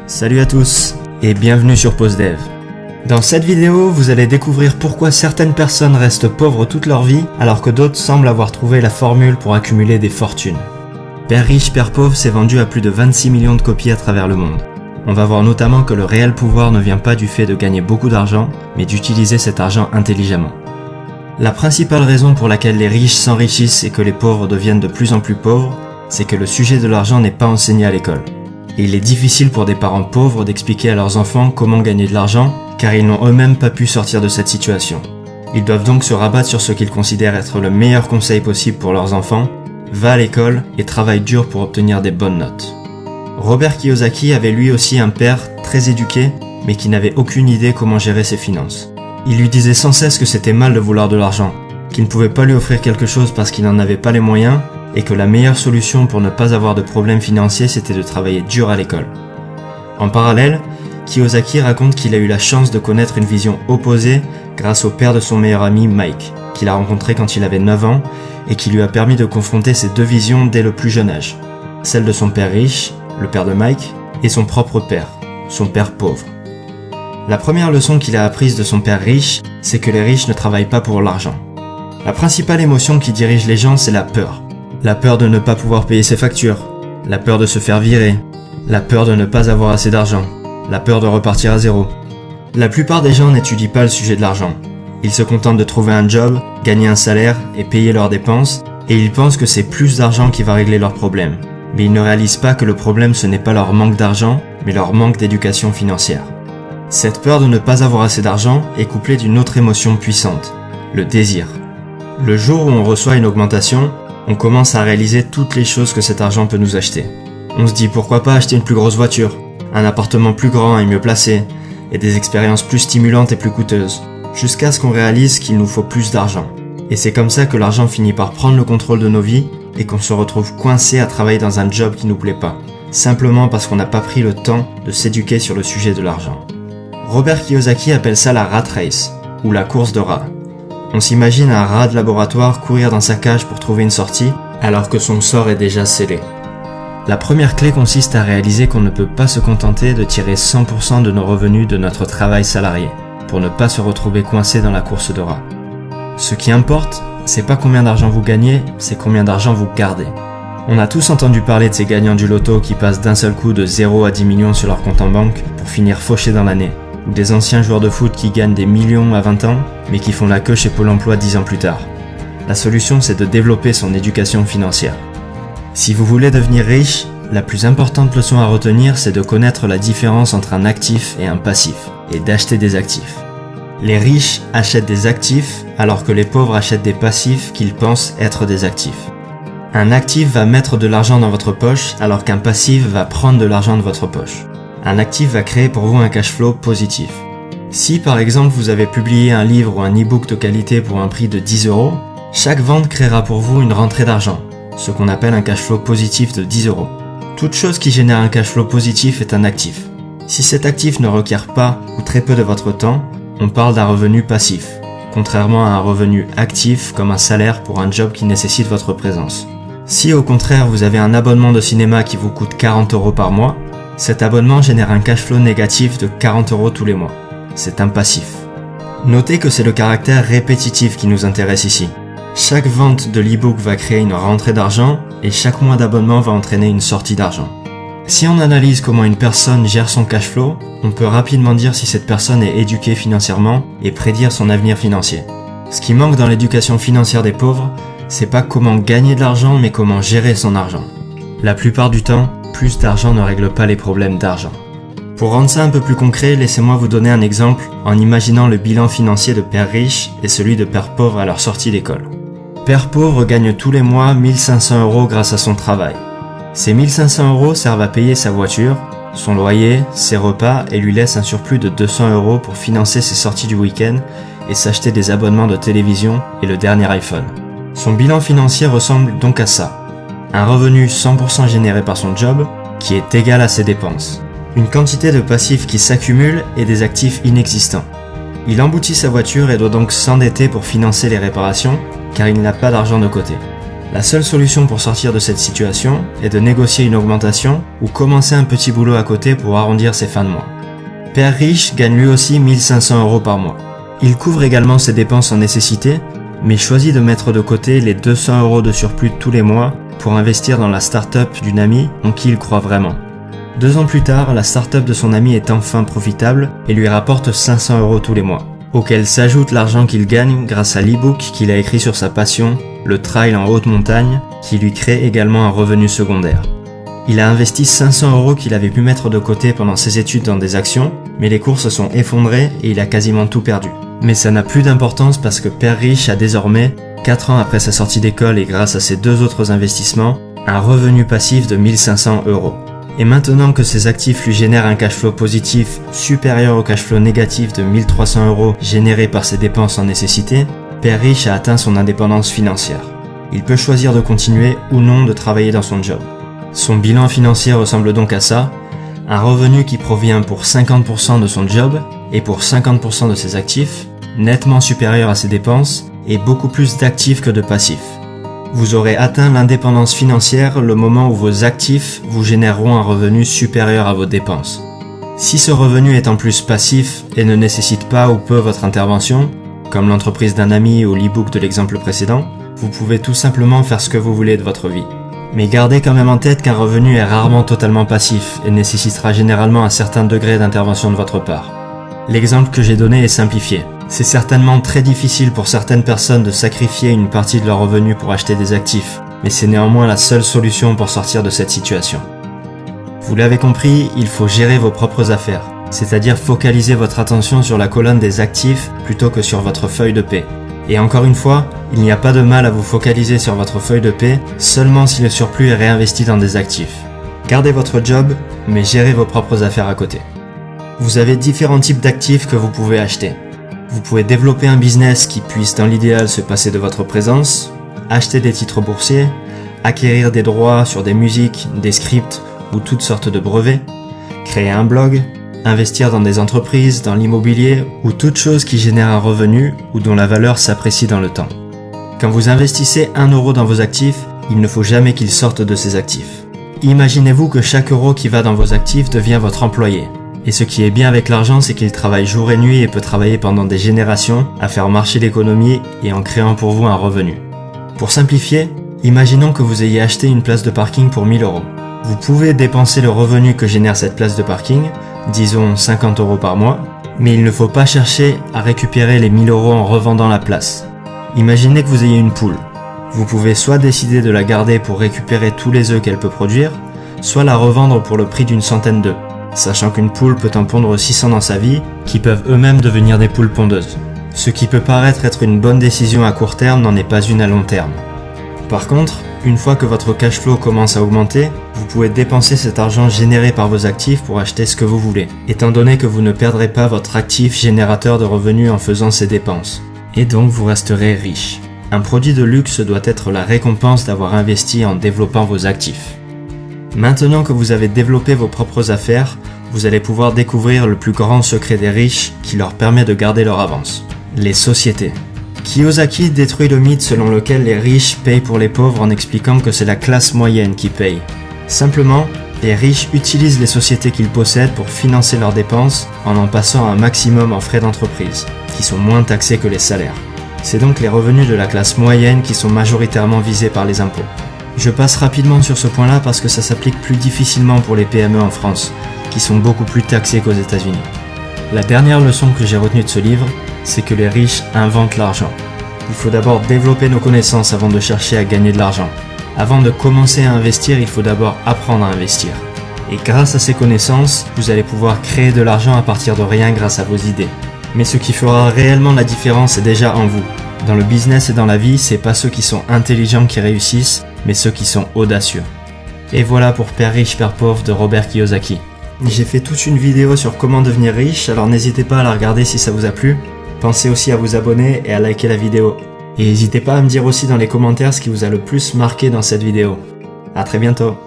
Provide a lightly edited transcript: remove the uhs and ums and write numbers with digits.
Salut à tous et bienvenue sur PostDev. Dans cette vidéo, vous allez découvrir pourquoi certaines personnes restent pauvres toute leur vie alors que d'autres semblent avoir trouvé la formule pour accumuler des fortunes. Père riche, Père pauvre s'est vendu à plus de 26 millions de copies à travers le monde. On va voir notamment que le réel pouvoir ne vient pas du fait de gagner beaucoup d'argent, mais d'utiliser cet argent intelligemment. La principale raison pour laquelle les riches s'enrichissent et que les pauvres deviennent de plus en plus pauvres, c'est que le sujet de l'argent n'est pas enseigné à l'école. Et il est difficile pour des parents pauvres d'expliquer à leurs enfants comment gagner de l'argent, car ils n'ont eux-mêmes pas pu sortir de cette situation. Ils doivent donc se rabattre sur ce qu'ils considèrent être le meilleur conseil possible pour leurs enfants: va à l'école et travaille dur pour obtenir des bonnes notes. Robert Kiyosaki avait lui aussi un père très éduqué, mais qui n'avait aucune idée comment gérer ses finances. Il lui disait sans cesse que c'était mal de vouloir de l'argent, qu'il ne pouvait pas lui offrir quelque chose parce qu'il n'en avait pas les moyens, et que la meilleure solution pour ne pas avoir de problèmes financiers c'était de travailler dur à l'école. En parallèle, Kiyosaki raconte qu'il a eu la chance de connaître une vision opposée grâce au père de son meilleur ami Mike, qu'il a rencontré quand il avait 9 ans et qui lui a permis de confronter ces deux visions dès le plus jeune âge. Celle de son père riche, le père de Mike, et son propre père, son père pauvre. La première leçon qu'il a apprise de son père riche, c'est que les riches ne travaillent pas pour l'argent. La principale émotion qui dirige les gens, c'est la peur. La peur de ne pas pouvoir payer ses factures, la peur de se faire virer, la peur de ne pas avoir assez d'argent, la peur de repartir à zéro. La plupart des gens n'étudient pas le sujet de l'argent. Ils se contentent de trouver un job, gagner un salaire et payer leurs dépenses, et ils pensent que c'est plus d'argent qui va régler leurs problèmes. Mais ils ne réalisent pas que le problème ce n'est pas leur manque d'argent, mais leur manque d'éducation financière. Cette peur de ne pas avoir assez d'argent est couplée d'une autre émotion puissante, le désir. Le jour où on reçoit une augmentation, on commence à réaliser toutes les choses que cet argent peut nous acheter. On se dit pourquoi pas acheter une plus grosse voiture, un appartement plus grand et mieux placé, et des expériences plus stimulantes et plus coûteuses, jusqu'à ce qu'on réalise qu'il nous faut plus d'argent. Et c'est comme ça que l'argent finit par prendre le contrôle de nos vies et qu'on se retrouve coincé à travailler dans un job qui nous plaît pas, simplement parce qu'on n'a pas pris le temps de s'éduquer sur le sujet de l'argent. Robert Kiyosaki appelle ça la rat race, ou la course de rats. On s'imagine un rat de laboratoire courir dans sa cage pour trouver une sortie, alors que son sort est déjà scellé. La première clé consiste à réaliser qu'on ne peut pas se contenter de tirer 100% de nos revenus de notre travail salarié, pour ne pas se retrouver coincé dans la course de rats. Ce qui importe, c'est pas combien d'argent vous gagnez, c'est combien d'argent vous gardez. On a tous entendu parler de ces gagnants du loto qui passent d'un seul coup de 0 à 10 millions sur leur compte en banque pour finir fauchés dans l'année. Ou des anciens joueurs de foot qui gagnent des millions à 20 ans, mais qui font la queue chez Pôle emploi 10 ans plus tard. La solution, c'est de développer son éducation financière. Si vous voulez devenir riche, la plus importante leçon à retenir, c'est de connaître la différence entre un actif et un passif, et d'acheter des actifs. Les riches achètent des actifs, alors que les pauvres achètent des passifs qu'ils pensent être des actifs. Un actif va mettre de l'argent dans votre poche, alors qu'un passif va prendre de l'argent de votre poche. Un actif va créer pour vous un cash flow positif. Si par exemple vous avez publié un livre ou un e-book de qualité pour un prix de 10 €, chaque vente créera pour vous une rentrée d'argent, ce qu'on appelle un cash flow positif de 10 €. Toute chose qui génère un cash flow positif est un actif. Si cet actif ne requiert pas ou très peu de votre temps, on parle d'un revenu passif, contrairement à un revenu actif comme un salaire pour un job qui nécessite votre présence. Si au contraire vous avez un abonnement de cinéma qui vous coûte 40 € par mois, cet abonnement génère un cash flow négatif de 40 € tous les mois. C'est un passif. Notez que c'est le caractère répétitif qui nous intéresse ici. Chaque vente de l'e-book va créer une rentrée d'argent et chaque mois d'abonnement va entraîner une sortie d'argent. Si on analyse comment une personne gère son cash flow, on peut rapidement dire si cette personne est éduquée financièrement et prédire son avenir financier. Ce qui manque dans l'éducation financière des pauvres, c'est pas comment gagner de l'argent mais comment gérer son argent. La plupart du temps, plus d'argent ne règle pas les problèmes d'argent. Pour rendre ça un peu plus concret, laissez-moi vous donner un exemple en imaginant le bilan financier de père riche et celui de père pauvre à leur sortie d'école. Père pauvre gagne tous les mois 1500 € grâce à son travail. Ces 1500 € servent à payer sa voiture, son loyer, ses repas et lui laissent un surplus de 200 € pour financer ses sorties du week-end et s'acheter des abonnements de télévision et le dernier iPhone. Son bilan financier ressemble donc à ça. Un revenu 100% généré par son job, qui est égal à ses dépenses. Une quantité de passifs qui s'accumule et des actifs inexistants. Il emboutit sa voiture et doit donc s'endetter pour financer les réparations, car il n'a pas d'argent de côté. La seule solution pour sortir de cette situation est de négocier une augmentation ou commencer un petit boulot à côté pour arrondir ses fins de mois. Père riche gagne lui aussi 1500 € par mois. Il couvre également ses dépenses en nécessité, mais choisit de mettre de côté les 200 € de surplus tous les mois pour investir dans la start-up d'une amie en qui il croit vraiment. 2 ans plus tard, la start-up de son ami est enfin profitable et lui rapporte 500 € tous les mois, auquel s'ajoute l'argent qu'il gagne grâce à l'e-book qu'il a écrit sur sa passion, le trail en haute montagne, qui lui crée également un revenu secondaire. Il a investi 500 € qu'il avait pu mettre de côté pendant ses études dans des actions, mais les cours se sont effondrés et il a quasiment tout perdu. Mais ça n'a plus d'importance parce que Père Riche a désormais, 4 ans après sa sortie d'école et grâce à ses 2 autres investissements, un revenu passif de 1500 €. Et maintenant que ses actifs lui génèrent un cash flow positif supérieur au cash flow négatif de 1300 € généré par ses dépenses en nécessité, Père Riche a atteint son indépendance financière. Il peut choisir de continuer ou non de travailler dans son job. Son bilan financier ressemble donc à ça, un revenu qui provient pour 50% de son job et pour 50% de ses actifs, nettement supérieur à ses dépenses et beaucoup plus d'actifs que de passifs. Vous aurez atteint l'indépendance financière le moment où vos actifs vous généreront un revenu supérieur à vos dépenses. Si ce revenu est en plus passif et ne nécessite pas ou peu votre intervention, comme l'entreprise d'un ami ou l'e-book de l'exemple précédent, vous pouvez tout simplement faire ce que vous voulez de votre vie. Mais gardez quand même en tête qu'un revenu est rarement totalement passif et nécessitera généralement un certain degré d'intervention de votre part. L'exemple que j'ai donné est simplifié. C'est certainement très difficile pour certaines personnes de sacrifier une partie de leur revenu pour acheter des actifs, mais c'est néanmoins la seule solution pour sortir de cette situation. Vous l'avez compris, il faut gérer vos propres affaires, c'est-à-dire focaliser votre attention sur la colonne des actifs plutôt que sur votre feuille de paie. Et encore une fois, il n'y a pas de mal à vous focaliser sur votre feuille de paie seulement si le surplus est réinvesti dans des actifs. Gardez votre job, mais gérez vos propres affaires à côté. Vous avez différents types d'actifs que vous pouvez acheter. Vous pouvez développer un business qui puisse dans l'idéal se passer de votre présence, acheter des titres boursiers, acquérir des droits sur des musiques, des scripts ou toutes sortes de brevets, créer un blog, investir dans des entreprises, dans l'immobilier ou toute chose qui génère un revenu ou dont la valeur s'apprécie dans le temps. Quand vous investissez 1 € dans vos actifs, il ne faut jamais qu'il sorte de ces actifs. Imaginez-vous que chaque euro qui va dans vos actifs devient votre employé. Et ce qui est bien avec l'argent, c'est qu'il travaille jour et nuit et peut travailler pendant des générations à faire marcher l'économie et en créant pour vous un revenu. Pour simplifier, imaginons que vous ayez acheté une place de parking pour 1000 €. Vous pouvez dépenser le revenu que génère cette place de parking, disons 50 € par mois, mais il ne faut pas chercher à récupérer les 1000 € en revendant la place. Imaginez que vous ayez une poule. Vous pouvez soit décider de la garder pour récupérer tous les œufs qu'elle peut produire, soit la revendre pour le prix d'une centaine d'œufs, sachant qu'une poule peut en pondre 600 dans sa vie, qui peuvent eux-mêmes devenir des poules pondeuses. Ce qui peut paraître être une bonne décision à court terme n'en est pas une à long terme. Par contre, une fois que votre cash flow commence à augmenter, vous pouvez dépenser cet argent généré par vos actifs pour acheter ce que vous voulez, étant donné que vous ne perdrez pas votre actif générateur de revenus en faisant ces dépenses. Et donc vous resterez riche. Un produit de luxe doit être la récompense d'avoir investi en développant vos actifs. Maintenant que vous avez développé vos propres affaires, vous allez pouvoir découvrir le plus grand secret des riches qui leur permet de garder leur avance. Les sociétés. Kiyosaki détruit le mythe selon lequel les riches payent pour les pauvres en expliquant que c'est la classe moyenne qui paye. Simplement, les riches utilisent les sociétés qu'ils possèdent pour financer leurs dépenses en passant un maximum en frais d'entreprise, qui sont moins taxés que les salaires. C'est donc les revenus de la classe moyenne qui sont majoritairement visés par les impôts. Je passe rapidement sur ce point-là parce que ça s'applique plus difficilement pour les PME en France, qui sont beaucoup plus taxés qu'aux États-Unis. La dernière leçon que j'ai retenue de ce livre, c'est que les riches inventent l'argent. Il faut d'abord développer nos connaissances avant de chercher à gagner de l'argent. Avant de commencer à investir, il faut d'abord apprendre à investir. Et grâce à ces connaissances, vous allez pouvoir créer de l'argent à partir de rien grâce à vos idées. Mais ce qui fera réellement la différence est déjà en vous. Dans le business et dans la vie, c'est pas ceux qui sont intelligents qui réussissent, mais ceux qui sont audacieux. Et voilà pour Père riche, Père pauvre de Robert Kiyosaki. J'ai fait toute une vidéo sur comment devenir riche, alors n'hésitez pas à la regarder si ça vous a plu. Pensez aussi à vous abonner et à liker la vidéo. Et n'hésitez pas à me dire aussi dans les commentaires ce qui vous a le plus marqué dans cette vidéo. À très bientôt.